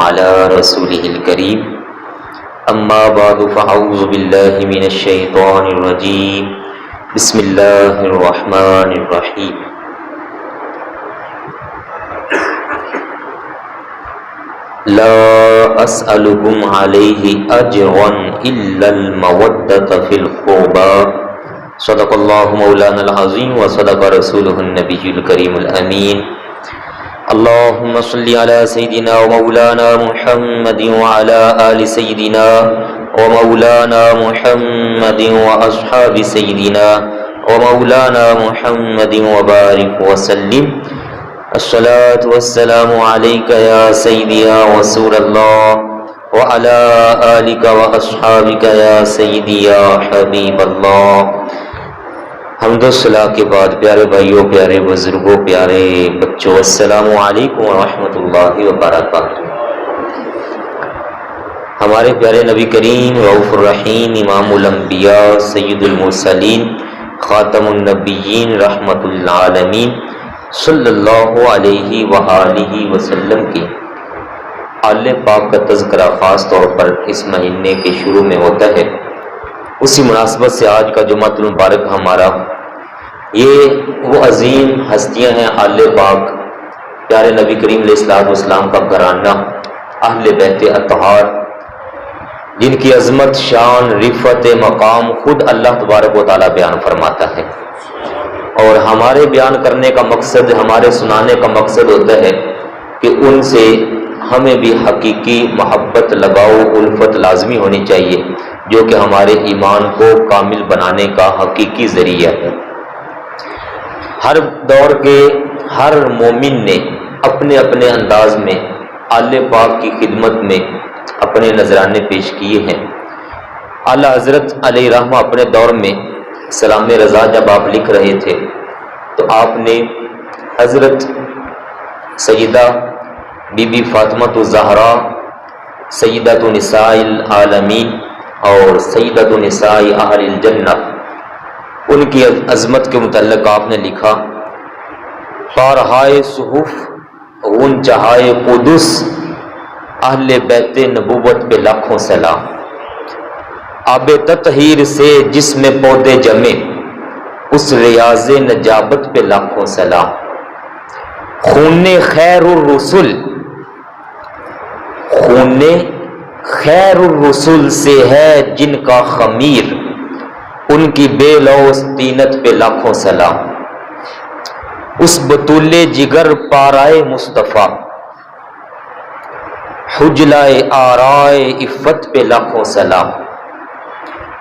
على رسوله الكريم أما بعد فأعوذ بالله من الشيطان الرجيم بسم الله الرحمن الرحيم لا أسألكم عليه أجرا إلا المودة في القربى صدق الله مولانا العظيم وصدق رسوله النبي الكريم الأمين اللهم صل على سيدنا ومولانا محمد وعلى آل سيدنا ومولانا محمد وأصحاب سيدنا ومولانا محمد وبارك وسلم الصلاة والسلام عليك يا سيدي يا رسول الله وعلى آلك وأصحابك يا سيدي يا حبيب الله۔ حمد و صلاح کے بعد پیارے بھائیوں، پیارے بزرگوں، پیارے بچوں، السلام علیکم ورحمۃ اللہ وبرکاتہ۔ ہمارے پیارے نبی کریم رؤوف الرحیم امام الانبیاء سید المرسلین خاتم النبیین رحمۃ العالمین صلی اللہ علیہ وآلہ وسلم کے آل پاک کا تذکرہ خاص طور پر اس مہینے کے شروع میں ہوتا ہے۔ اسی مناسبت سے آج کا جمعہ المبارک ہمارا یہ وہ عظیم ہستیاں ہیں آل پاک، پیارے نبی کریم علیہ السلام کا گھرانہ اہل بیت اطہار، جن کی عظمت، شان، رفعت، مقام خود اللہ تبارک و تعالیٰ بیان فرماتا ہے، اور ہمارے بیان کرنے کا مقصد، ہمارے سنانے کا مقصد ہوتا ہے کہ ان سے ہمیں بھی حقیقی محبت، لگاؤ، الفت لازمی ہونی چاہیے، جو کہ ہمارے ایمان کو کامل بنانے کا حقیقی ذریعہ ہے۔ ہر دور کے ہر مومن نے اپنے اپنے انداز میں آل پاک کی خدمت میں اپنے نذرانے پیش کیے ہیں۔ اعلیٰ حضرت علیہ رحمہ اپنے دور میں سلام رضا جب آپ لکھ رہے تھے تو آپ نے حضرت سیدہ بی بی فاطمہ الزہرا سیدۃ نساء العالمین اور سیدۃ نساء اہل الجنہ، ان کی عظمت کے متعلق آپ نے لکھا، پارہائے صحف غنچہائے قدس اہل بیت نبوت پہ لاکھوں سلام، آب تطہیر سے جس میں پودے جمے اس ریاض نجابت پہ لاکھوں سلام، خون خیر الرسل، خون خیر الرسل سے ہے جن کا خمیر، ان کی بے لوث طینت پہ لاکھوں سلام، اس بطول جگر پارائے مصطفیٰ حجلائے آرائے عفت پہ لاکھوں سلام،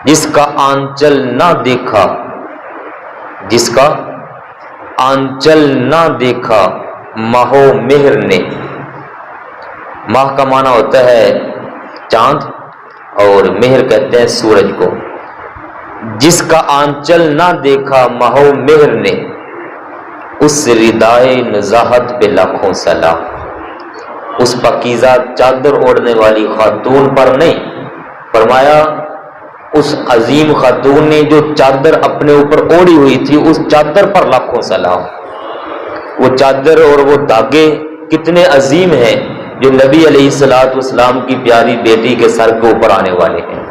جس کا آنچل نہ دیکھا، جس کا آنچل نہ دیکھا ماہ و مہر نے، ماہ کا معنی ہوتا ہے چاند اور مہر کہتے ہیں سورج کو، جس کا آنچل نہ دیکھا ماہ و مہر نے اس ردائے نزاہت پہ لاکھوں سلام، اس پاکیزہ چادر اوڑھنے والی خاتون پر نہیں، فرمایا اس عظیم خاتون نے جو چادر اپنے اوپر اوڑھی ہوئی تھی اس چادر پر لاکھوں سلام۔ وہ چادر اور وہ داغے کتنے عظیم ہیں جو نبی علیہ السلام کی پیاری بیٹی کے سر کے اوپر آنے والے ہیں۔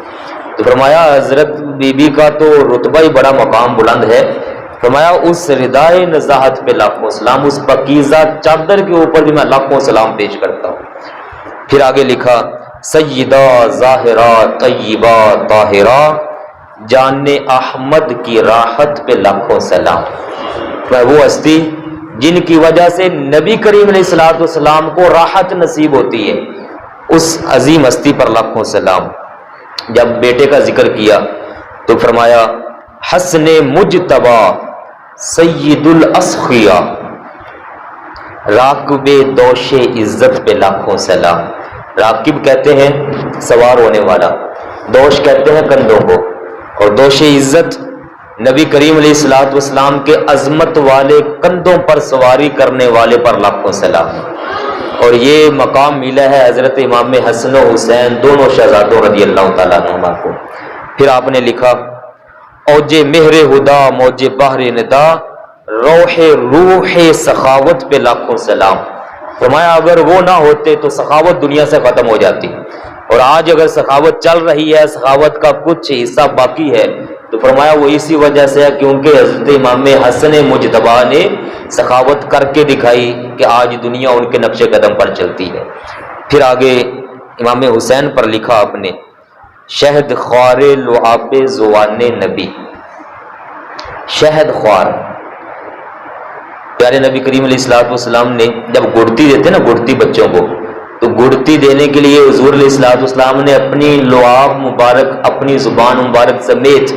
تو فرمایا حضرت بی بی کا تو رتبہ ہی بڑا مقام بلند ہے، فرمایا اس ردائے نزاہت پہ لاکھوں سلام، اس پاکیزہ چادر کے اوپر بھی میں لاکھوں سلام پیش کرتا ہوں۔ پھر آگے لکھا، سیدہ ظاہرہ طیبہ طاہرہ جان احمد کی راحت پہ لاکھوں سلام۔ وہ ہستی جن کی وجہ سے نبی کریم علیہ السلام کو راحت نصیب ہوتی ہے، اس عظیم ہستی پر لاکھوں سلام۔ جب بیٹے کا ذکر کیا تو فرمایا، حسن مجتبی سید الاسخیاء راکب دوش عزت پہ لاکھوں سلام۔ راکب کہتے ہیں سوار ہونے والا، دوش کہتے ہیں کندھوں کو، اور دوش عزت نبی کریم علیہ السلام کے عظمت والے کندھوں پر سواری کرنے والے پر لاکھوں سلام۔ اور یہ مقام ملا ہے حضرت امام حسن و حسین دونوں شہزادوں رضی اللہ تعالیٰ عنہما کو۔ پھر آپ نے لکھا، اوج مہر ہدا موج بحر ندا روح سخاوت پہ لاکھوں سلام۔ فرمایا اگر وہ نہ ہوتے تو سخاوت دنیا سے ختم ہو جاتی، اور آج اگر سخاوت چل رہی ہے، سخاوت کا کچھ حصہ باقی ہے، تو فرمایا وہ اسی وجہ سے ہے کیونکہ حضرت امام حسن مجتبیٰ نے سخاوت کر کے دکھائی کہ آج دنیا ان کے نقش قدم پر چلتی ہے۔ پھر آگے امام حسین پر لکھا آپ نے، شہد خوار لعاب زوان نبی، شہد خوار، پیارے نبی کریم علیہ الصلوۃ والسلام نے جب گڑتی دیتے نا گڑتی بچوں کو، تو گڑتی دینے کے لیے حضور علیہ الصلوۃ والسلام نے اپنی لعاب مبارک اپنی زبان مبارک سمیت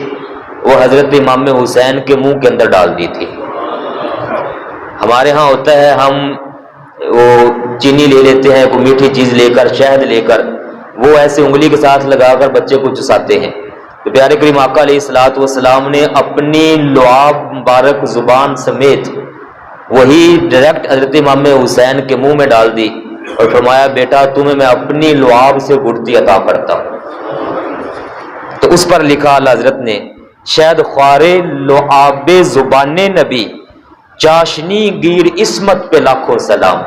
وہ حضرت امام حسین کے منہ کے اندر ڈال دی تھی۔ ہمارے ہاں ہوتا ہے ہم وہ چینی لے لیتے ہیں، کوئی میٹھی چیز لے کر، شہد لے کر، وہ ایسے انگلی کے ساتھ لگا کر بچے کو چساتے ہیں، تو پیارے کریم آقا علیہ الصلوۃ والسلام نے اپنی لعاب مبارک زبان سمیت وہی ڈائریکٹ حضرت امام حسین کے منہ میں ڈال دی اور فرمایا بیٹا تمہیں میں اپنی لعاب سے گڑتی عطا کرتا ہوں۔ تو اس پر لکھا اللہ حضرت نے، شہد خوار لعاب زبان نبی، چاشنی گیر عصمت پہ لاکھوں سلام۔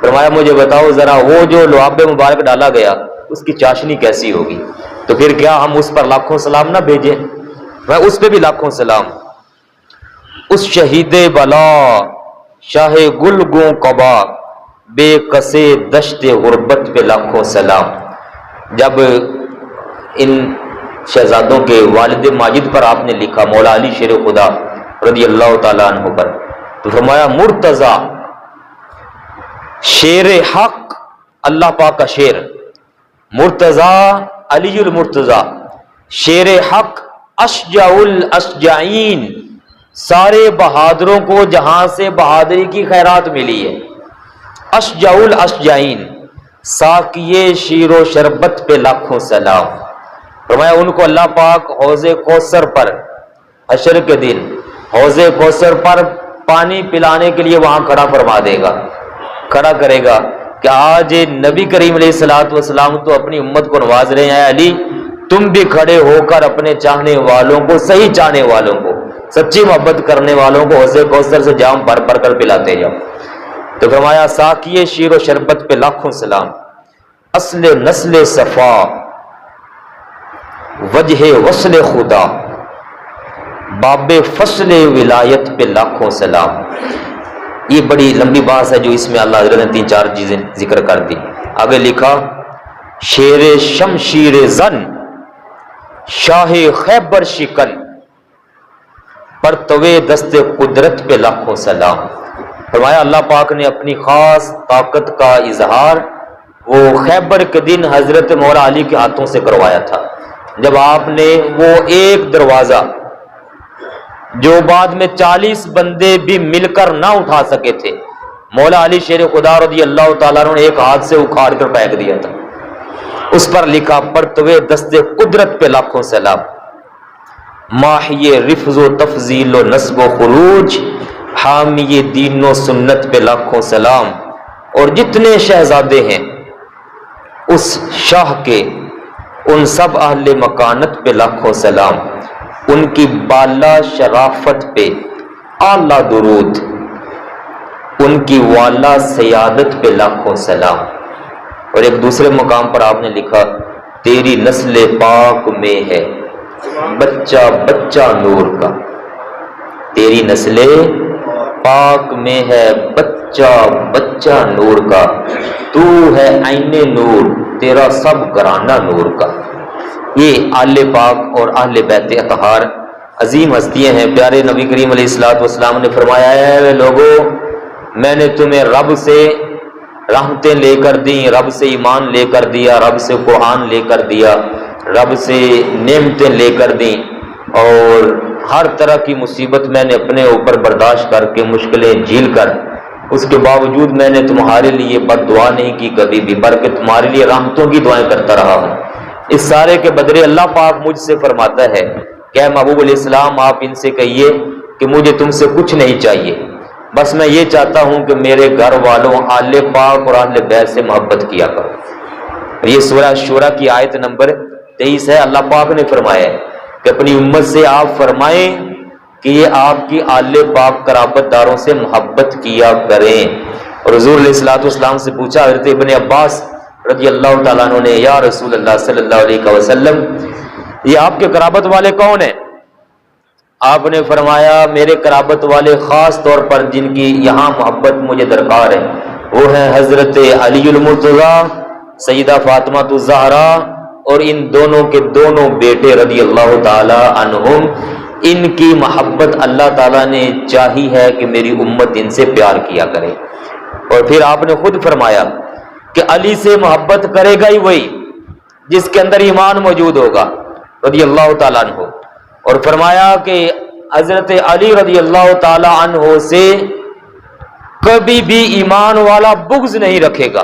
فرمایا مجھے بتاؤ ذرا وہ جو لعاب مبارک ڈالا گیا اس کی چاشنی کیسی ہوگی، تو پھر کیا ہم اس پر لاکھوں سلام نہ بھیجیں؟ میں اس پہ بھی لاکھوں سلام۔ اس شہید بلا شاہ گل گوں قبا، بے کسے دشت غربت پہ لاکھوں سلام۔ جب ان شہزادوں کے والد ماجد پر آپ نے لکھا مولا علی شیر خدا رضی اللہ تعالیٰ عنہ پر، تو فرمایا مرتضی شیر حق، اللہ پاک کا شیر مرتضی علی المرتضی شیر حق، اشجع الاشجعین، سارے بہادروں کو جہاں سے بہادری کی خیرات ملی ہے، اشجع الاشجعین، ساقیے شیر و شربت پہ لاکھوں سلام۔ فرمایا ان کو اللہ پاک حوض کوثر پر حشر کے دن حوض کوثر پر پانی پلانے کے لیے وہاں کھڑا فرما دے گا، کھڑا کرے گا کہ آج نبی کریم علیہ الصلوۃ والسلام تو اپنی امت کو نواز رہے ہیں، علی تم بھی کھڑے ہو کر اپنے چاہنے والوں کو، صحیح چاہنے والوں کو، سچی محبت کرنے والوں کو حوض کوثر سے جام بھر بھر کر پلاتے جاؤ۔ تو فرمایا ساقیے شیر و شربت پہ لاکھوں سلام، اصل نسل صفا، وجہ وصل خدا، باب فصل ولایت پہ لاکھوں سلام۔ یہ بڑی لمبی بات ہے جو اس میں اللہ حضرت نے 3-4 چیزیں ذکر کر دی۔ آگے لکھا شیر شمشیر زن، شاہ خیبر شکن، پرتوے دست قدرت پہ لاکھوں سلام۔ فرمایا اللہ پاک نے اپنی خاص طاقت کا اظہار وہ خیبر کے دن حضرت مولا علی کے ہاتھوں سے کروایا تھا، جب آپ نے وہ ایک دروازہ جو بعد میں 40 بندے بھی مل کر نہ اٹھا سکے تھے، مولا علی شیر خدا رضی اللہ تعالیٰ عنہ نے ایک ہاتھ سے اکھاڑ کر پھینک دیا تھا، اس پر لکھا پرتوے دست قدرت پہ لاکھوں سلام، ماہی رفض و تفضیل و نصب و خروج، حامی دین و سنت پہ لاکھوں سلام۔ اور جتنے شہزادے ہیں اس شاہ کے، ان سب اہل مکانت پہ لاکھوں سلام، ان کی بالا شرافت پہ اعلیٰ درود، ان کی والا سیادت پہ لاکھوں سلام۔ اور ایک دوسرے مقام پر آپ نے لکھا تیری نسل پاک میں ہے بچہ بچہ نور کا، تیری نسل پاک میں ہے بچہ بچہ نور کا، تو ہے عین نور تیرا سب گرانہ نور کا۔ یہ آل پاک اور اہل بیت اطہار عظیم ہستیاں ہیں۔ پیارے نبی کریم علیہ الصلوۃ والسلام نے فرمایا ہے لوگو میں نے تمہیں رب سے رحمتیں لے کر دیں، رب سے ایمان لے کر دیا، رب سے قرآن لے کر دیا، رب سے نعمتیں لے کر دیں، اور ہر طرح کی مصیبت میں نے اپنے اوپر برداشت کر کے مشکلیں جھیل کر، اس کے باوجود میں نے تمہارے لیے بد دعا نہیں کی کبھی بھی، بلکہ تمہارے لیے رحمتوں کی دعائیں کرتا رہا ہوں۔ اس سارے کے بدلے اللہ پاک مجھ سے فرماتا ہے کہ اے محبوب علیہ السلام آپ ان سے کہیے کہ مجھے تم سے کچھ نہیں چاہیے، بس میں یہ چاہتا ہوں کہ میرے گھر والوں آل پاک اور اہل بیت سے محبت کیا کرو۔ یہ سورہ شورا کی آیت نمبر 23 ہے۔ اللہ پاک نے فرمایا ہے کہ اپنی امت سے آپ فرمائیں کہ یہ آپ کی آل پاک قرابت داروں سے محبت کیا کریں، اور حضور علیہ الصلوۃ والسلام سے پوچھا حضرت ابن عباس رضی اللہ تعالیٰ عنہ نے، یا رسول اللہ صلی اللہ علیہ وسلم یہ آپ کے قرابت والے کون ہیں؟ آپ نے فرمایا میرے قرابت والے خاص طور پر جن کی یہاں محبت مجھے درکار ہے وہ ہیں حضرت علی المرتضیٰ، سیدہ فاطمہ الزہرا اور ان دونوں کے دونوں بیٹے رضی اللہ تعالی عنہم۔ ان کی محبت اللہ تعالیٰ نے چاہی ہے کہ میری امت ان سے پیار کیا کرے۔ اور پھر آپ نے خود فرمایا کہ علی سے محبت کرے گا ہی وہی جس کے اندر ایمان موجود ہوگا رضی اللہ تعالیٰ عنہ، اور فرمایا کہ حضرت علی رضی اللہ تعالیٰ عنہ سے کبھی بھی ایمان والا بغض نہیں رکھے گا۔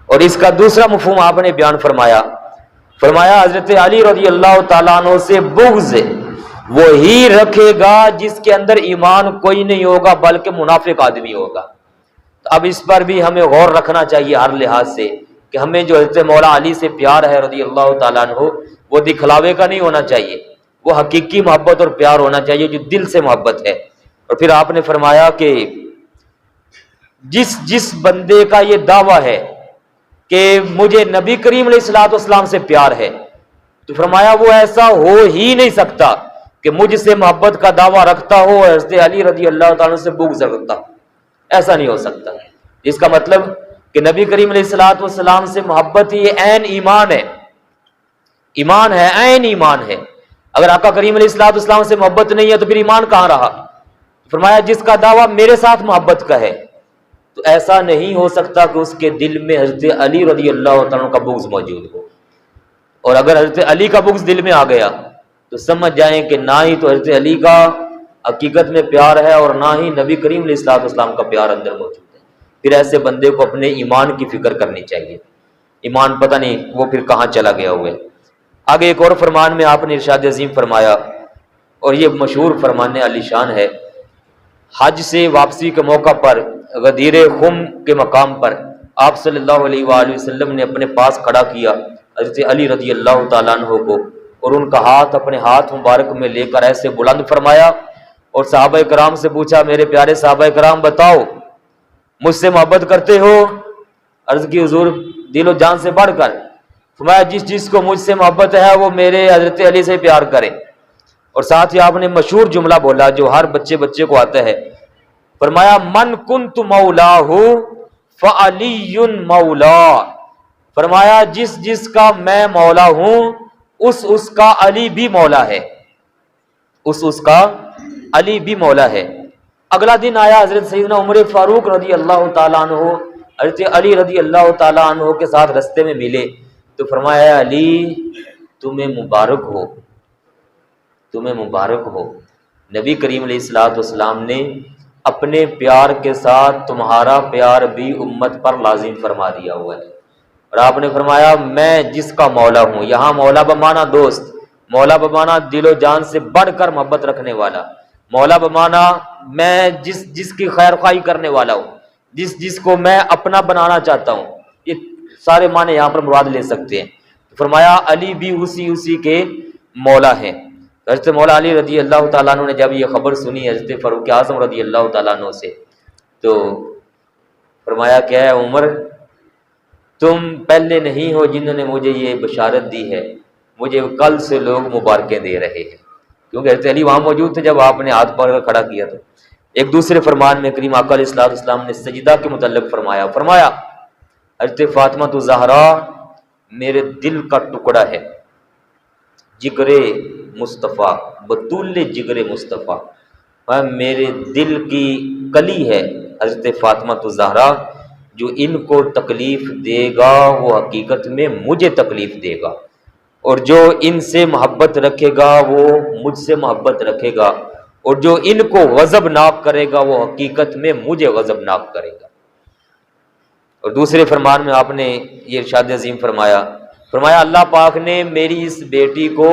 اور اس کا دوسرا مفہوم آپ نے بیان فرمایا حضرت علی رضی اللہ تعالیٰ عنہ سے بغض وہی رکھے گا جس کے اندر ایمان کوئی نہیں ہوگا بلکہ منافق آدمی ہوگا۔ تو اب اس پر بھی ہمیں غور رکھنا چاہیے ہر لحاظ سے کہ ہمیں جو حضرت مولا علی سے پیار ہے رضی اللہ تعالیٰ عنہ وہ دکھلاوے کا نہیں ہونا چاہیے، وہ حقیقی محبت اور پیار ہونا چاہیے جو دل سے محبت ہے۔ اور پھر آپ نے فرمایا کہ جس بندے کا یہ دعویٰ ہے کہ مجھے نبی کریم علیہ الصلوۃ والسلام سے پیار ہے تو فرمایا وہ ایسا ہو ہی نہیں سکتا کہ مجھ سے محبت کا دعویٰ رکھتا ہو اور حضرت علی رضی اللہ تعالیٰ سے بغض رکھتا ہو، ایسا نہیں ہو سکتا۔ اس کا مطلب کہ نبی کریم علیہ الصلوۃ والسلام سے محبت یہ عین ایمان ہے، ایمان ہے، عین ایمان ہے۔ اگر آقا کریم علیہ الصلوۃ والسلام سے محبت نہیں ہے تو پھر ایمان کہاں رہا؟ فرمایا جس کا دعویٰ میرے ساتھ محبت کا ہے تو ایسا نہیں ہو سکتا کہ اس کے دل میں حضرت علی رضی اللہ تعالیٰ کا بغض موجود ہو، اور اگر حضرت علی کا بغض دل میں آ گیا تو سمجھ جائیں کہ نہ ہی تو حضرت علی کا حقیقت میں پیار ہے اور نہ ہی نبی کریم علیہ الصلوۃ والسلام کا پیار اندر موجود ہے۔ پھر ایسے بندے کو اپنے ایمان کی فکر کرنی چاہیے، ایمان پتہ نہیں وہ پھر کہاں چلا گیا ہوئے۔ آگے ایک اور فرمان میں آپ نے ارشاد عظیم فرمایا، اور یہ مشہور فرمان علی شان ہے، حج سے واپسی کے موقع پر غدیر خم کے مقام پر آپ صلی اللہ علیہ وآلہ وسلم نے اپنے پاس کھڑا کیا حضرت علی رضی اللہ تعالیٰ عنہ کو، اور ان کا ہاتھ اپنے ہاتھ مبارک میں لے کر ایسے بلند فرمایا اور صحابہ کرام سے پوچھا میرے پیارے صحابہ کرام بتاؤ مجھ سے محبت کرتے ہو؟ عرض کی حضور دل و جان سے بڑھ کر۔ فرمایا جس کو مجھ سے محبت ہے وہ میرے حضرت علی سے پیار کرے۔ اور ساتھ ہی آپ نے مشہور جملہ بولا جو ہر بچے کو آتا ہے، فرمایا من کنت مولاہ فعلی مولا، فرمایا جس کا میں مولا ہوں اس کا علی بھی مولا ہے، اس کا علی بھی مولا ہے۔ اگلا دن آیا حضرت سیدنا عمر فاروق رضی اللہ تعالیٰ عنہ حضرت علی رضی اللہ تعالیٰ عنہ کے ساتھ رستے میں ملے تو فرمایا علی تمہیں مبارک ہو، تمہیں مبارک ہو، نبی کریم علیہ الصلوۃ والسلام نے اپنے پیار کے ساتھ تمہارا پیار بھی امت پر لازم فرما دیا ہوا ہے۔ اور آپ نے فرمایا میں جس کا مولا ہوں، یہاں مولا بمانا دوست، مولا بمانا دل و جان سے بڑھ کر محبت رکھنے والا، مولا بمانا میں جس کی خیر خواہی کرنے والا ہوں، جس کو میں اپنا بنانا چاہتا ہوں، یہ سارے معنی یہاں پر مراد لے سکتے ہیں۔ فرمایا علی بھی اسی کے مولا ہیں۔ حضرت مولا علی رضی اللہ تعالیٰ عنہ نے جب یہ خبر سنی حضرت فاروق اعظم رضی اللہ تعالیٰ عنہ سے تو فرمایا کیا ہے عمر تم پہلے نہیں ہو جنہوں نے مجھے یہ بشارت دی ہے، مجھے کل سے لوگ مبارکیں دے رہے ہیں، کیونکہ حضرت علی وہاں موجود تھے جب آپ نے ہاتھ پکڑ کر کھڑا کیا تھا۔ ایک دوسرے فرمان میں کریم آقا علیہ الصلوۃ والسلام نے سجدہ کے متعلق فرمایا حضرت فاطمہ الزہرا میرے دل کا ٹکڑا ہے، جگر مصطفیٰ، بطول جگر مصطفیٰ، میرے دل کی کلی ہے حضرت فاطمہ الزہرا، جو ان کو تکلیف دے گا وہ حقیقت میں مجھے تکلیف دے گا، اور جو ان سے محبت رکھے گا وہ مجھ سے محبت رکھے گا، اور جو ان کو غضبناک کرے گا وہ حقیقت میں مجھے غضبناک کرے گا۔ اور دوسرے فرمان میں آپ نے یہ ارشاد عظیم فرمایا اللہ پاک نے میری اس بیٹی کو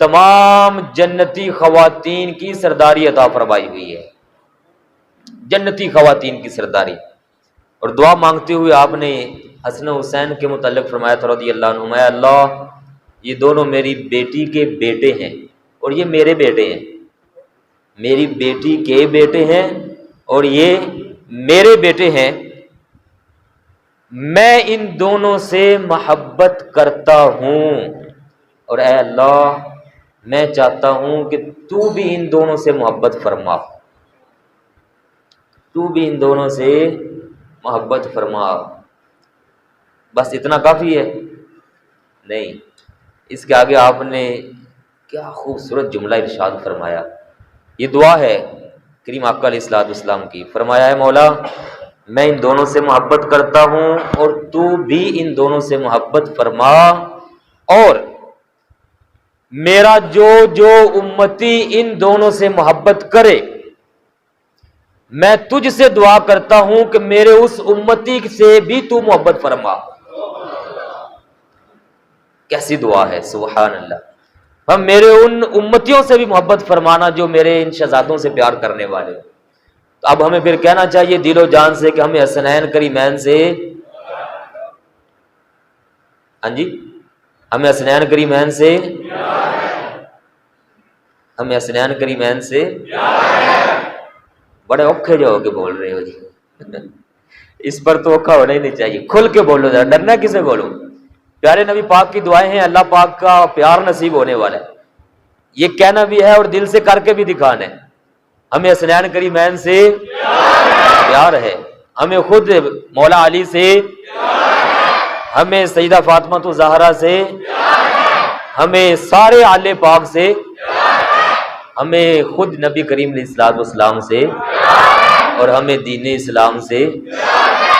تمام جنتی خواتین کی سرداری عطا فرمائی ہوئی ہے، جنتی خواتین کی سرداری۔ اور دعا مانگتے ہوئے آپ نے حسن حسین کے متعلق فرمایا تھا رضی اللہ عنہ، اے اللہ یہ دونوں میری بیٹی کے بیٹے ہیں اور یہ میرے بیٹے ہیں، میری بیٹی کے بیٹے ہیں اور یہ میرے بیٹے ہیں، میں ان دونوں سے محبت کرتا ہوں، اور اے اللہ میں چاہتا ہوں کہ تو بھی ان دونوں سے محبت فرما، تو بھی ان دونوں سے محبت فرما۔ بس اتنا کافی ہے؟ نہیں، اس کے آگے آپ نے کیا خوبصورت جملہ ارشاد فرمایا۔ یہ دعا ہے کریم آقا علیہ الصلوۃ والسلام کی، فرمایا ہے مولا میں ان دونوں سے محبت کرتا ہوں اور تو بھی ان دونوں سے محبت فرما، اور میرا جو جو امتی ان دونوں سے محبت کرے میں تجھ سے دعا کرتا ہوں کہ میرے اس امتی سے بھی تو محبت فرما۔ کیسی دعا ہے، سبحان اللہ۔ ہم میرے ان امتیوں سے بھی محبت فرمانا جو میرے ان شہزادوں سے پیار کرنے والے۔ تو اب ہمیں پھر کہنا چاہیے دل و جان سے کہ ہمیں حسنین کریمین سے، ہاں جی، ہمیں حسنین کریمین سے، ہمیں حسنین کریمین سے، بڑے اوکھے جو ہو کے بول رہے ہو جی، اس پر تو اوکھا ہونا ہی نہیں چاہیے، کھل کے بولو ذرا، ڈرنا کسے بولو۔ پیارے نبی پاک کی دعائیں ہیں، اللہ پاک کا پیار نصیب ہونے والا ہے، یہ کہنا بھی ہے اور دل سے کر کے بھی دکھانا ہے۔ ہمیں حسنین کریمین سے پیار ہے، ہمیں خود مولا علی سے، ہمیں سیدہ فاطمہ الزہرا سے، ہمیں سارے آل پاک سے، ہمیں خود نبی کریم علیہ الصلوۃ والسلام سے، اور ہمیں دین اسلام سے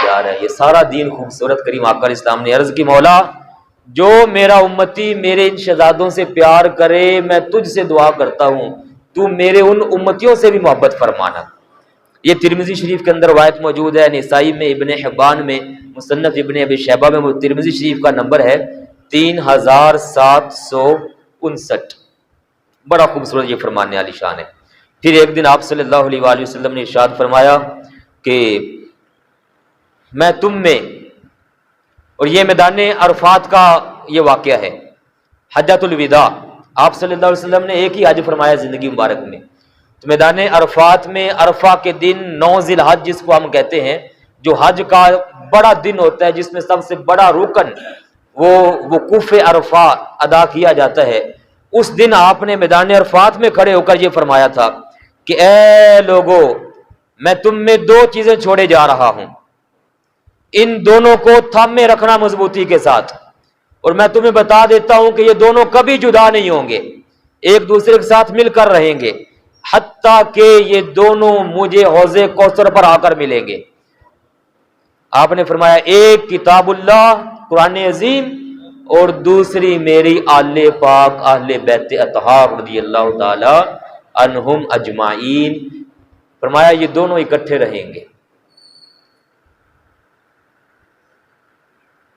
پیار ہے۔ یہ سارا دین خوبصورت کریم آقا علیہ السلام نے عرض کی مولا جو میرا امتی میرے ان شہزادوں سے پیار کرے میں تجھ سے دعا کرتا ہوں تو میرے ان امتیوں سے بھی محبت فرمانا۔ یہ ترمذی شریف کے اندر روایت موجود ہے، نسائی میں، ابن حبان میں، مصنف ابن ابی شیبہ میں، ترمذی شریف کا نمبر ہے 3759۔ بڑا خوبصورت یہ فرمانے والی شان ہے۔ پھر ایک دن آپ صلی اللہ علیہ وآلہ وسلم نے ارشاد فرمایا کہ میں تم میں، اور یہ میدان عرفات کا یہ واقعہ ہے، حجۃ الوداع، آپ صلی اللہ علیہ وسلم نے ایک ہی حج فرمایا زندگی مبارک میں، تو میدان عرفات میں عرفہ کے دن 9 ذی الحج جس کو ہم کہتے ہیں، جو حج کا بڑا دن ہوتا ہے جس میں سب سے بڑا رکن وہ وقوف عرفہ ادا کیا جاتا ہے، اس دن آپ نے میدان عرفات میں کھڑے ہو کر یہ فرمایا تھا کہ اے لوگو میں تم میں 2 چیزیں چھوڑے جا رہا ہوں، ان دونوں کو تھامے رکھنا مضبوطی کے ساتھ، اور میں تمہیں بتا دیتا ہوں کہ یہ دونوں کبھی جدا نہیں ہوں گے، ایک دوسرے کے ساتھ مل کر رہیں گے، حتیٰ کہ یہ دونوں مجھے حوض کوثر پر آ کر ملیں گے۔ آپ نے فرمایا ایک کتاب اللہ قرآن عظیم، اور دوسری میری آل پاک اہل بیت اطہار رضی اللہ تعالی عنہم اجمعین، فرمایا یہ دونوں اکٹھے رہیں گے۔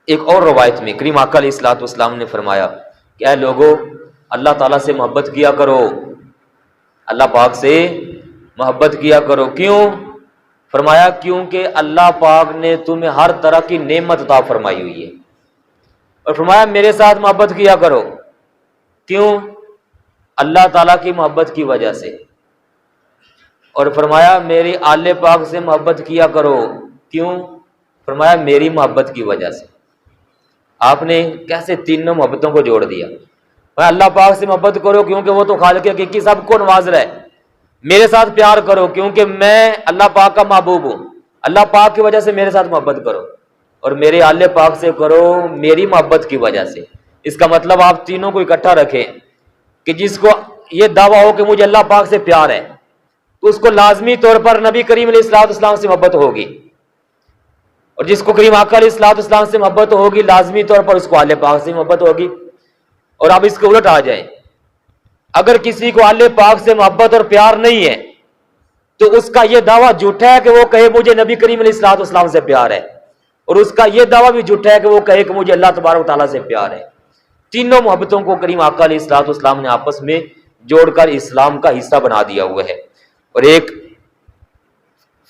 ایک اور روایت میں کریم آقا علیہ الصلوۃ والسلام نے فرمایا کہ اے لوگو اللہ تعالیٰ سے محبت کیا کرو، اللہ پاک سے محبت کیا کرو، کیوں؟ فرمایا کیونکہ اللہ پاک نے تمہیں ہر طرح کی نعمت عطا فرمائی ہوئی ہے، اور فرمایا میرے ساتھ محبت کیا کرو، کیوں؟ اللہ تعالیٰ کی محبت کی وجہ سے، اور فرمایا میری آل پاک سے محبت کیا کرو، کیوں؟ فرمایا میری محبت کی وجہ سے۔ آپ نے کیسے تینوں محبتوں کو جوڑ دیا۔ اللہ پاک سے محبت کرو کیونکہ وہ تو خالق حقیقی سب کو نواز رہا ہے، میرے ساتھ پیار کرو کیونکہ میں اللہ پاک کا محبوب ہوں، اللہ پاک کی وجہ سے میرے ساتھ محبت کرو، اور میرے آل پاک سے کرو میری محبت کی وجہ سے۔ اس کا مطلب آپ تینوں کو اکٹھا رکھیں کہ جس کو یہ دعویٰ ہو کہ مجھے اللہ پاک سے پیار ہے تو اس کو لازمی طور پر نبی کریم علیہ الصلوۃ والسلام سے محبت ہوگی، اور جس کو کریم آقا علیہ الصلوۃ والسلام سے محبت ہوگی لازمی طور پر اس کو آل پاک سے محبت ہوگی۔ اور اب اس کے الٹ آ جائیں، اگر کسی کو آل پاک سے محبت اور پیار نہیں ہے تو اس کا یہ دعویٰ جھوٹا ہے کہ وہ کہے مجھے نبی کریم علیہ الصلوۃ والسلام سے پیار ہے، اور اس کا یہ دعویٰ بھی جھوٹا ہے کہ وہ کہے کہ مجھے اللہ تبارک و تعالیٰ سے پیار ہے۔ تینوں محبتوں کو کریم آقا علیہ الصلوۃ والسلام نے آپس میں جوڑ کر اسلام کا حصہ بنا دیا ہوا ہے۔ اور ایک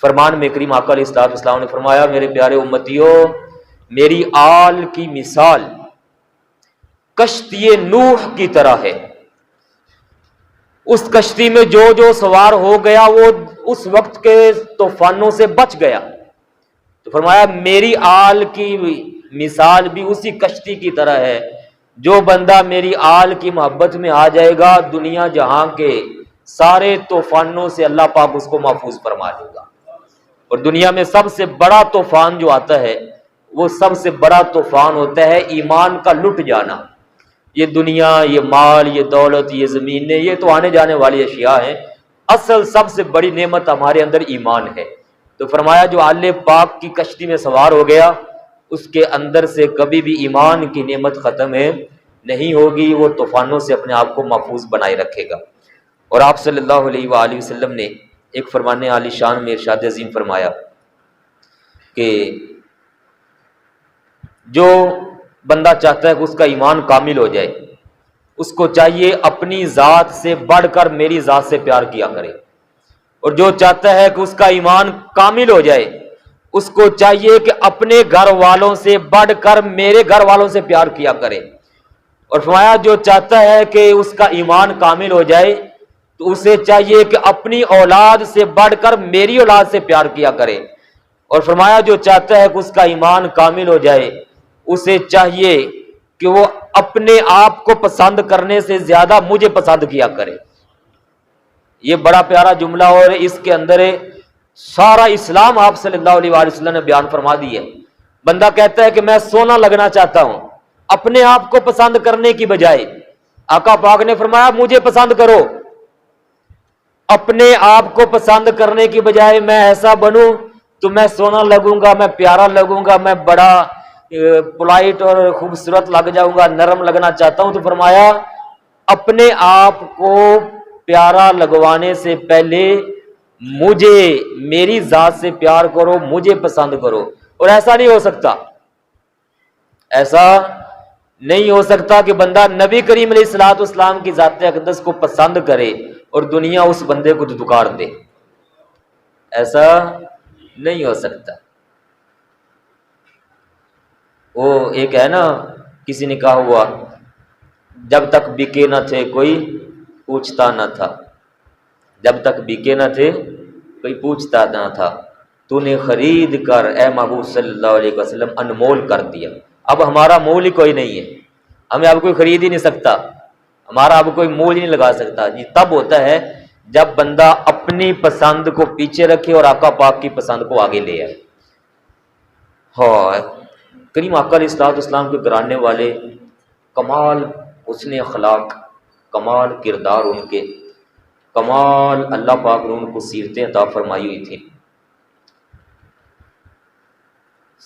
فرمان میں کریم آقا علیہ الصلوۃ والسلام نے فرمایا میرے پیارے امتیوں میری آل کی مثال کشتی نوح کی طرح ہے، اس کشتی میں جو جو سوار ہو گیا وہ اس وقت کے طوفانوں سے بچ گیا۔ تو فرمایا میری آل کی مثال بھی اسی کشتی کی طرح ہے، جو بندہ میری آل کی محبت میں آ جائے گا دنیا جہاں کے سارے طوفانوں سے اللہ پاک اس کو محفوظ فرما دے گا۔ اور دنیا میں سب سے بڑا طوفان جو آتا ہے وہ سب سے بڑا طوفان ہوتا ہے ایمان کا لٹ جانا۔ یہ دنیا، یہ مال، یہ دولت، یہ زمینیں، یہ تو آنے جانے والی اشیاء ہیں، اصل سب سے بڑی نعمت ہمارے اندر ایمان ہے۔ تو فرمایا جو آل پاک کی کشتی میں سوار ہو گیا اس کے اندر سے کبھی بھی ایمان کی نعمت ختم ہے نہیں ہوگی، وہ طوفانوں سے اپنے آپ کو محفوظ بنائے رکھے گا۔ اور آپ صلی اللہ علیہ وآلہ وسلم نے ایک فرمان عالی شان میں ارشاد عظیم فرمایا کہ جو بندہ چاہتا ہے کہ اس کا ایمان کامل ہو جائے، اس کو چاہیے اپنی ذات سے بڑھ کر میری ذات سے پیار کیا کرے، اور جو چاہتا ہے کہ اس کا ایمان کامل ہو جائے اس کو چاہیے کہ اپنے گھر والوں سے بڑھ کر میرے گھر والوں سے پیار کیا کرے، اور فرمایا جو چاہتا ہے کہ اس کا ایمان کامل ہو جائے تو اسے چاہیے کہ اپنی اولاد سے بڑھ کر میری اولاد سے پیار کیا کرے، اور فرمایا جو چاہتا ہے کہ اس کا ایمان کامل ہو جائے اسے چاہیے کہ وہ اپنے آپ کو پسند کرنے سے زیادہ مجھے پسند کیا کرے۔ یہ بڑا پیارا جملہ اور اس کے اندر سارا اسلام آپ صلی اللہ علیہ وآلہ وسلم نے بیان فرما دی ہے۔ بندہ کہتا ہے کہ میں سونا لگنا چاہتا ہوں، اپنے آپ کو پسند کرنے کی بجائے آقا پاک نے فرمایا مجھے پسند کرو، اپنے آپ کو پسند کرنے کی بجائے میں ایسا بنوں تو میں سونا لگوں گا، میں پیارا لگوں گا، میں بڑا پولائٹ اور خوبصورت لگ جاؤں گا، نرم لگنا چاہتا ہوں۔ تو فرمایا اپنے آپ کو پیارا لگوانے سے پہلے مجھے میری ذات سے پیار کرو، مجھے پسند کرو۔ اور ایسا نہیں ہو سکتا، ایسا نہیں ہو سکتا کہ بندہ نبی کریم علیہ الصلوۃ والسلام کی ذات اقدس کو پسند کرے اور دنیا اس بندے کو دھتکار دے، ایسا نہیں ہو سکتا۔ وہ ایک ہے نا، کسی نے کہا ہوا جب تک بکے نہ تھے کوئی پوچھتا نہ تھا، جب تک بکے نہ تھے کوئی پوچھتا نہ تھا، تو نے خرید کر اے محبوب صلی اللہ علیہ وسلم انمول کر دیا۔ اب ہمارا مول ہی کوئی نہیں ہے، ہمیں اب کوئی خرید ہی نہیں سکتا، ہمارا اب کوئی مول ہی نہیں لگا سکتا۔ یہ تب ہوتا ہے جب بندہ اپنی پسند کو پیچھے رکھے اور آقا پاک کی پسند کو آگے لے آئے۔ ہاں، کریم آقا علیہ الصلوۃ والسلام کے گھرانے والے کمال حسن اخلاق، کمال کردار ان کے، کمال اللہ پاک نے ان کو سیرتیں عطا فرمائی ہوئی تھی،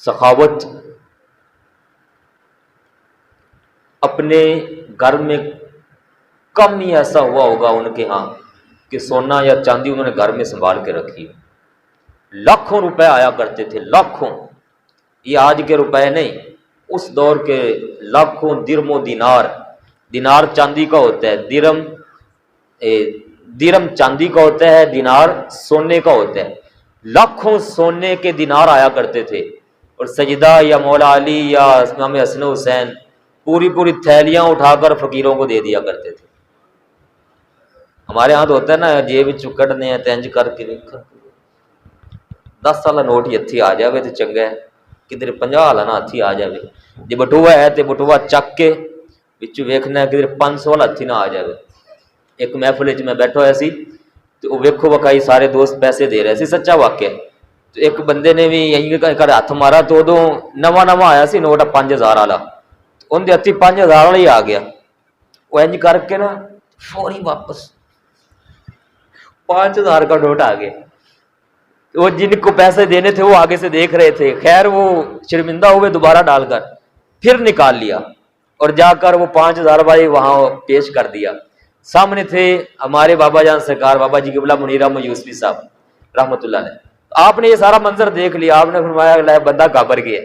سخاوت۔ اپنے گھر میں کم ہی ایسا ہوا ہوگا ان کے ہاں کہ سونا یا چاندی انہوں نے گھر میں سنبھال کے رکھی، لاکھوں روپے آیا کرتے تھے، لاکھوں، یہ آج کے روپے نہیں، اس دور کے لاکھوں درم و دینار، دینار چاندی کا ہوتا ہے، درم چاندی کا ہوتا ہے، دینار سونے کا ہوتا ہے، لاکھوں سونے کے دینار آیا کرتے تھے، اور سجدہ یا مولا علی یا امام حسن حسین پوری پوری تھیلیاں اٹھا کر فقیروں کو دے دیا کرتے تھے۔ ہمارے ہاں تو ہوتا ہے نا جیب چکڑنے ہیں تینج کر کے 10 والا نوٹ ہی ہتھی آ جائے تو چنگا ہے، کدھر 50 والا نہ ہتھی آ جائے، جی بٹوا ہے تو بٹوا چک کے بچوں ویکھنا ہے کدھر 500 والا ہتھی نہ آ جائے۔ ایک محفل میں بیٹھا ہوا سی تو ویکھو وکائی سارے دوست پیسے دے رہے سی، سچا واقعہ، تو ایک بندے نے بھی یہیں کر ہاتھ مارا تو ادو نواں آیا سی نوٹ 5000 والا، ان کے ہاتھی 5000 والا ہی آ گیا، وہ انج کر کے نا فوری واپس 5000 کا نوٹ آ گیا۔ وہ جن کو پیسے دینے تھے وہ آگے سے دیکھ رہے تھے، خیر وہ شرمندہ ہوئے، دوبارہ ڈال کر پھر نکال لیا اور جا کر وہ 5000 والی وہاں پیش کر دیا۔ سامنے تھے ہمارے بابا جان سرکار بابا جی قبلہ منیر احمد یوسفی صاحب رحمۃ اللہ علیہ۔ آپ نے یہ سارا منظر دیکھ لیا، آپ نے فرمایا اللہ بندہ گھبر گیا،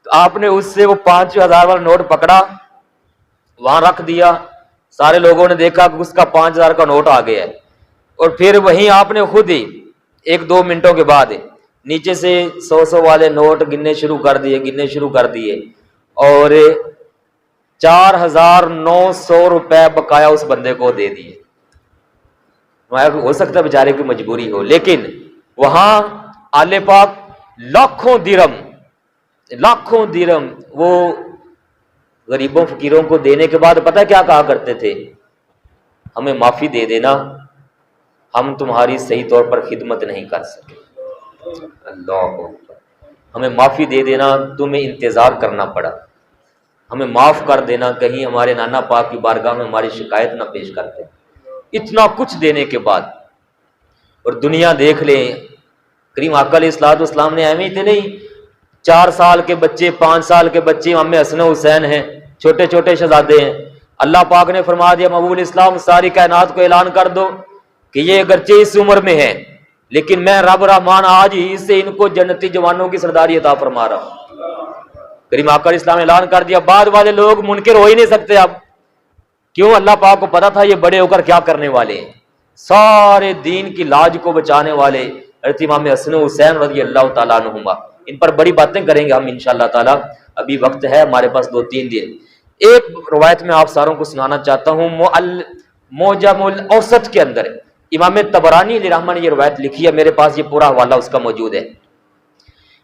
تو آپ نے اس سے وہ 5000 والا نوٹ پکڑا، وہاں رکھ دیا، سارے لوگوں نے دیکھا کہ اس کا 5000 کا نوٹ آ گیا ہے، اور پھر وہیں آپ نے خود ہی 1-2 منٹوں کے بعد نیچے سے 100 والے نوٹ گننے شروع کر دیے اور 4900 روپے بقایا اس بندے کو دے دیے۔ ہو سکتا ہے بیچارے کی مجبوری ہو، لیکن وہاں آل پاک لاکھوں درم وہ غریبوں فقیروں کو دینے کے بعد پتہ کیا کہا کرتے تھے؟ ہمیں معافی دے دینا، ہم تمہاری صحیح طور پر خدمت نہیں کر سکے۔ اللہ اکبر، ہمیں معافی دے دینا، تمہیں انتظار کرنا پڑا، ہمیں معاف کر دینا، کہیں ہمارے نانا پاک کی بارگاہ میں ہماری شکایت نہ پیش کرتے۔ اتنا کچھ دینے کے بعد، اور دنیا دیکھ لیں، کریم آقا علیہ الصلوۃ والسلام نے اہمیت تھے نہیں، 4 سال کے بچے، 5 سال کے بچے امام حسن و حسین ہیں، چھوٹے چھوٹے شہزادے ہیں، اللہ پاک نے فرما دیا مقبول اسلام ساری کائنات کو اعلان کر دو کہ یہ اگرچہ اس عمر میں ہے لیکن میں رب رحمان آج ہی سے ان کو جنتی جوانوں کی سرداری عطا فرما رہا ہوں۔ کریم آقا علیہ السلام نے اعلان کر دیا، بعد والے لوگ منکر ہو ہی نہیں سکتے اب، کیوں؟ اللہ پاک کو پتا تھا یہ بڑے ہو کر کیا کرنے والے ہیں، سارے دین کی لاج کو بچانے والے حضرت امام حسن و حسین رضی اللہ تعالیٰ عنہما۔ ان پر بڑی باتیں کریں گے ہم انشاءاللہ تعالیٰ، ابھی وقت ہے ہمارے پاس 2-3 دن۔ ایک روایت میں آپ ساروں کو سنانا چاہتا ہوں، معجم الاوسط کے اندر امام طبرانی علیہ رحمہ نے یہ روایت لکھی ہے، میرے پاس یہ پورا حوالہ اس کا موجود ہے۔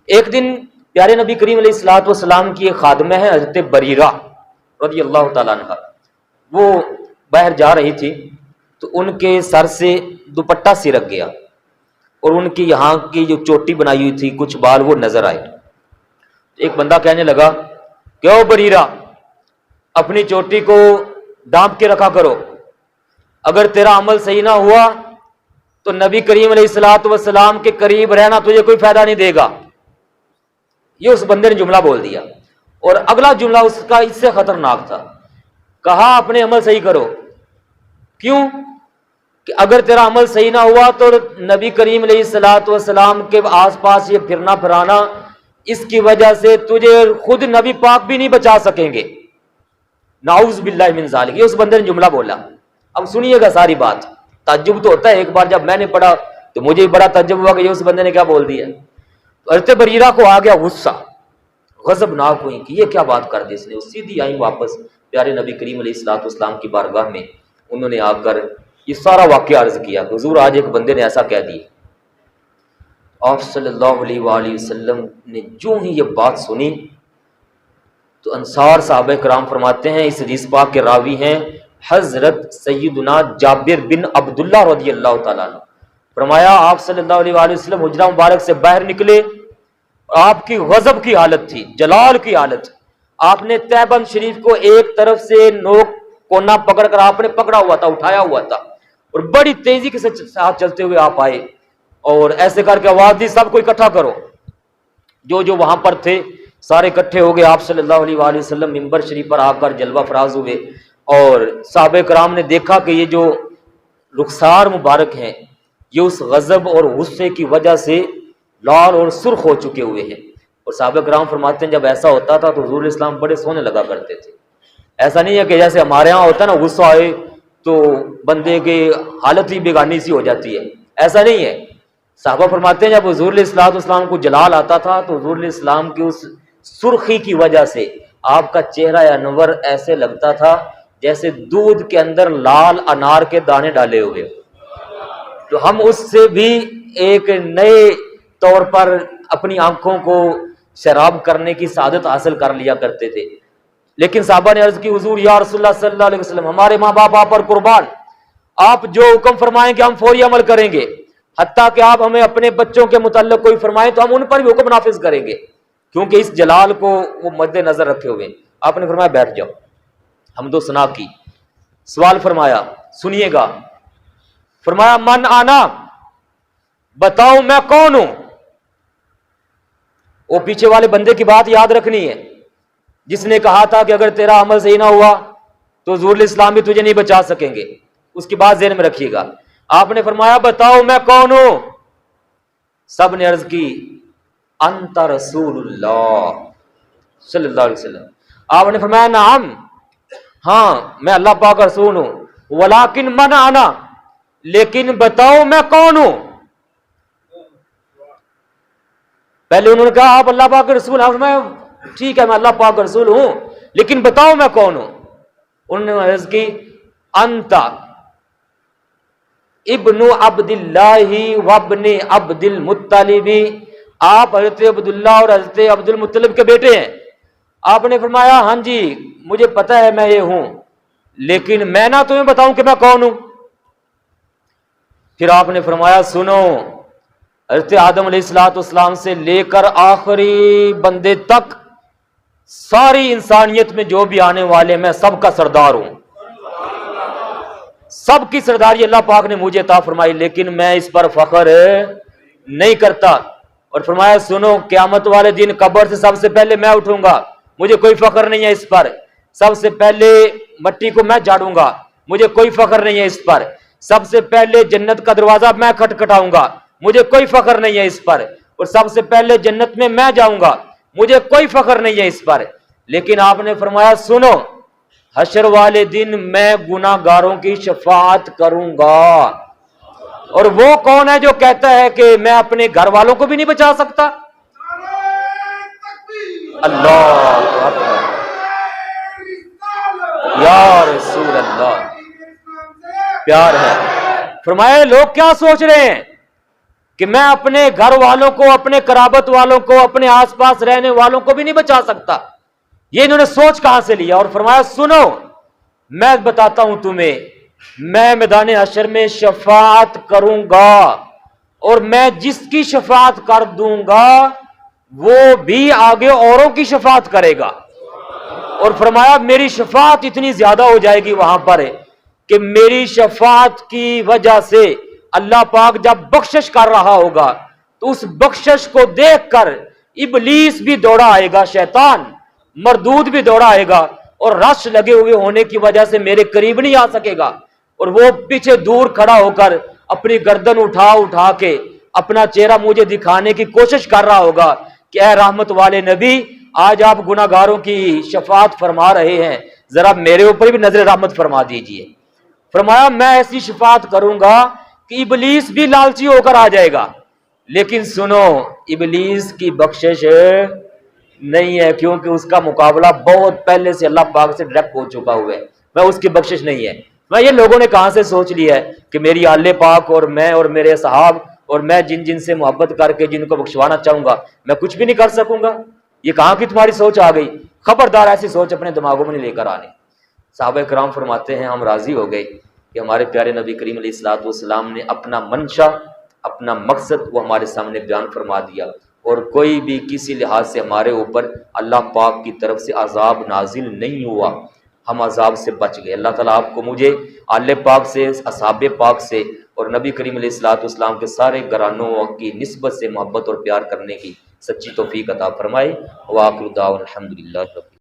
ایک دن پیارے نبی کریم علیہ الصلوۃ والسلام کی ایک خادمہ ہے حضرت بریرہ رضی اللہ تعالیٰ عنہ، وہ باہر جا رہی تھی تو ان کے سر سے دوپٹہ سرک گیا اور ان کی یہاں کی جو چوٹی بنائی ہوئی تھی کچھ بال وہ نظر آئے۔ ایک بندہ کہنے لگا کہ او بریرہ، اپنی چوٹی کو ڈانپ کے رکھا کرو، اگر تیرا عمل صحیح نہ ہوا تو نبی کریم علیہ الصلوۃ والسلام کے قریب رہنا تجھے کوئی فائدہ نہیں دے گا۔ یہ اس بندے نے جملہ بول دیا، اور اگلا جملہ اس کا اس سے خطرناک تھا، کہا اپنے عمل صحیح کرو۔ کیوں؟ کہ اگر تیرا عمل صحیح نہ ہوا تو نبی کریم علیہ الصلوۃ والسلام کے آس پاس یہ پھرنا پھرانا، اس کی وجہ سے تجھے خود نبی پاک بھی نہیں بچا سکیں گے، نعوذ باللہ من ذالک۔ یہ اس بندے نے جملہ بولا۔ اب سنیے گا ساری بات، تعجب تو ہوتا ہے، ایک بار جب میں نے پڑھا تو مجھے بڑا تعجب ہوا کہ یہ اس بندے نے کیا بول دیا۔ حضرت بریرہ کو آ گیا غصہ، غضبناک ہوئی کہ یہ کیا بات کر دی اس نے۔ سیدھی آئیں واپس پیارے نبی کریم علیہ الصلوۃ والسلام کی بارگاہ میں، انہوں نے آ کر یہ سارا واقعہ عرض کیا کہ حضور آج ایک بندے نے ایسا کہہ دیا۔ آپ صلی اللہ علیہ وآلہ وسلم نے جو ہی یہ بات سنی تو انصار صحابہ کرام فرماتے ہیں، اس حدیث پاک کے راوی ہیں حضرت سیدنا جابر بن عبداللہ رضی اللہ تعالیٰ عنہ، فرمایا آپ صلی اللہ علیہ وآلہ وسلم حجرہ مبارک سے باہر نکلے، آپ کی غضب کی حالت تھی، جلال کی حالت، آپ نے تہبند شریف کو ایک طرف سے نوک کونا پکڑ کر آپ نے پکڑا ہوا تھا، اٹھایا ہوا تھا، اور بڑی تیزی کے ساتھ چلتے ہوئے آپ آئے اور ایسے کر کے آواز دی سب کو اکٹھا کرو۔ جو وہاں پر تھے سارے اکٹھے ہو گئے، آپ صلی اللہ علیہ وآلہ وسلم منبر شریف پر آ کر جلوہ فراز ہوئے، اور صحابہ کرام نے دیکھا کہ یہ جو رخسار مبارک ہیں یہ اس غضب اور غصے کی وجہ سے لال اور سرخ ہو چکے ہوئے ہیں۔ اور صحابہ کرام فرماتے ہیں جب ایسا ہوتا تھا تو حضور اسلام بڑے سونے لگا کرتے تھے۔ ایسا نہیں ہے کہ جیسے ہمارے ہاں ہوتا ہے نا، غصہ آئے تو بندے کی حالت ہی بیگانی سی ہو جاتی ہے، ایسا نہیں ہے۔ صحابہ فرماتے ہیں جب حضور علیہ الصلوۃ والسلام کو جلال آتا تھا تو حضور علیہ السلام کی اس سرخی کی وجہ سے آپ کا چہرہ انور ایسے لگتا تھا جیسے دودھ کے اندر لال انار کے دانے ڈالے ہوئے۔ تو ہم اس سے بھی ایک نئے طور پر اپنی آنکھوں کو شراب کرنے کی سعادت حاصل کر لیا کرتے تھے۔ لیکن صحابہ نے عرض کی حضور یا رسول اللہ صلی اللہ علیہ وسلم، ہمارے ماں باپ آپ پر قربان، آپ جو حکم فرمائیں گے ہم فوری عمل کریں گے، حتیٰ کہ آپ ہمیں اپنے بچوں کے متعلق کوئی فرمائیں تو ہم ان پر بھی حکم نافذ کریں گے، کیونکہ اس جلال کو وہ مد نظر رکھے ہوئے۔ آپ نے فرمایا بیٹھ جاؤ، حمد و ثنا کی، سوال فرمایا سنیے گا، فرمایا من آنا، بتاؤ میں کون ہوں۔ وہ پیچھے والے بندے کی بات یاد رکھنی ہے جس نے کہا تھا کہ اگر تیرا عمل صحیح نہ ہوا تو حضور علیہ السلام بھی تجھے نہیں بچا سکیں گے، اس کی بات ذہن میں رکھیے گا۔ آپ نے فرمایا بتاؤ میں کون ہوں۔ سب نے عرض کی انت رسول اللہ صلی اللہ علیہ وسلم۔ آپ نے فرمایا نعم، ہاں میں اللہ پاک کا رسول ہوں، ولیکن من انا، لیکن بتاؤ میں کون ہوں۔ پہلے انہوں نے کہا آپ اللہ پاک کے رسول ہیں، میں ٹھیک ہے میں اللہ پاک کا رسول ہوں لیکن بتاؤ میں کون ہوں۔ انہوں نے عرض کی انت ابن عبد اللہ وابن عبد المطلب، آپ حضرت عبداللہ اور حضرت عبد المطلب کے بیٹے ہیں۔ آپ نے فرمایا ہاں جی مجھے پتا ہے میں یہ ہوں، لیکن میں نہ تمہیں بتاؤں کہ میں کون ہوں؟ پھر آپ نے فرمایا سنو، حضرت آدم علیہ السلام سے لے کر آخری بندے تک ساری انسانیت میں جو بھی آنے والے میں سب کا سردار ہوں، سب کی سرداری اللہ پاک نے مجھے عطا فرمائی، لیکن میں اس پر فخر نہیں کرتا۔ اور فرمایا سنو، قیامت والے دن قبر سے سب سے پہلے میں اٹھوں گا، مجھے کوئی فخر نہیں ہے اس پر۔ سب سے پہلے مٹی کو میں جھاڑوں گا، مجھے کوئی فخر نہیں ہے اس پر۔ سب سے پہلے جنت کا دروازہ میں کھٹکھٹاؤں گا، مجھے کوئی فخر نہیں ہے اس پر۔ اور سب سے پہلے جنت میں جاؤں گا، مجھے کوئی فخر نہیں ہے اس پر۔ لیکن آپ نے فرمایا سنو، حشر والے دن میں گناہ گاروں کی شفاعت کروں گا۔ اور وہ کون ہے جو کہتا ہے کہ میں اپنے گھر والوں کو بھی نہیں بچا سکتا؟ اللہ اکبر، یا رسول اللہ، پیار ہے۔ فرمایا لوگ کیا سوچ رہے ہیں کہ میں اپنے گھر والوں کو، اپنے قرابت والوں کو، اپنے آس پاس رہنے والوں کو بھی نہیں بچا سکتا؟ یہ انہوں نے سوچ کہاں سے لیا؟ اور فرمایا سنو، میں بتاتا ہوں تمہیں، میں میدان حشر میں شفاعت کروں گا، اور میں جس کی شفاعت کر دوں گا وہ بھی آگے اوروں کی شفاعت کرے گا۔ اور فرمایا میری شفاعت اتنی زیادہ ہو جائے گی وہاں پر کہ میری شفاعت کی وجہ سے اللہ پاک جب بخشش کر رہا ہوگا تو اس بخشش کو دیکھ کر ابلیس بھی دوڑا آئے گا، شیطان مردود بھی دوڑا آئے گا، اور رش لگے ہوئے ہونے کی وجہ سے میرے قریب نہیں آ سکے گا، اور وہ پیچھے دور کھڑا ہو کر اپنی گردن اٹھا کے اپنا چہرہ مجھے دکھانے کی کوشش کر رہا ہوگا کہ اے رحمت والے نبی، آج آپ گناہ گاروں کی شفاعت فرما رہے ہیں، ذرا میرے اوپر بھی نظر رحمت فرما دیجئے۔ فرمایا میں ایسی شفاعت کروں گا کہ ابلیس بھی لالچی ہو کر آ جائے گا، لیکن سنو ابلیس کی بخشش نہیں ہے، کیونکہ اس کا مقابلہ بہت پہلے سے اللہ پاک سے ڈائریکٹ ہو چکا ہوا ہے، میں اس کی بخشش نہیں ہے۔ میں یہ لوگوں نے کہاں سے سوچ لیا ہے کہ میری آل پاک اور میں اور میرے صحاب اور میں جن سے محبت کر کے جن کو بخشوانا چاہوں گا میں کچھ بھی نہیں کر سکوں گا؟ یہ کہاں کی تمہاری سوچ آ گئی؟ خبردار ایسی سوچ اپنے دماغوں میں نہیں لے کر آنے۔ صحابہ کرام فرماتے ہیں ہم راضی ہو گئے کہ ہمارے پیارے نبی کریم علیہ الصلوۃ والسلام نے اپنا منشا، اپنا مقصد وہ ہمارے سامنے بیان فرما دیا، اور کوئی بھی کسی لحاظ سے ہمارے اوپر اللہ پاک کی طرف سے عذاب نازل نہیں ہوا، ہم عذاب سے بچ گئے۔ اللہ تعالیٰ آپ کو مجھے آل پاک سے، اصحاب پاک سے اور نبی کریم علیہ الصلوۃ والسلام کے سارے گھرانوں کی نسبت سے محبت اور پیار کرنے کی سچی توفیق عطا فرمائے۔ وآخر دعوانا الحمدللہ رب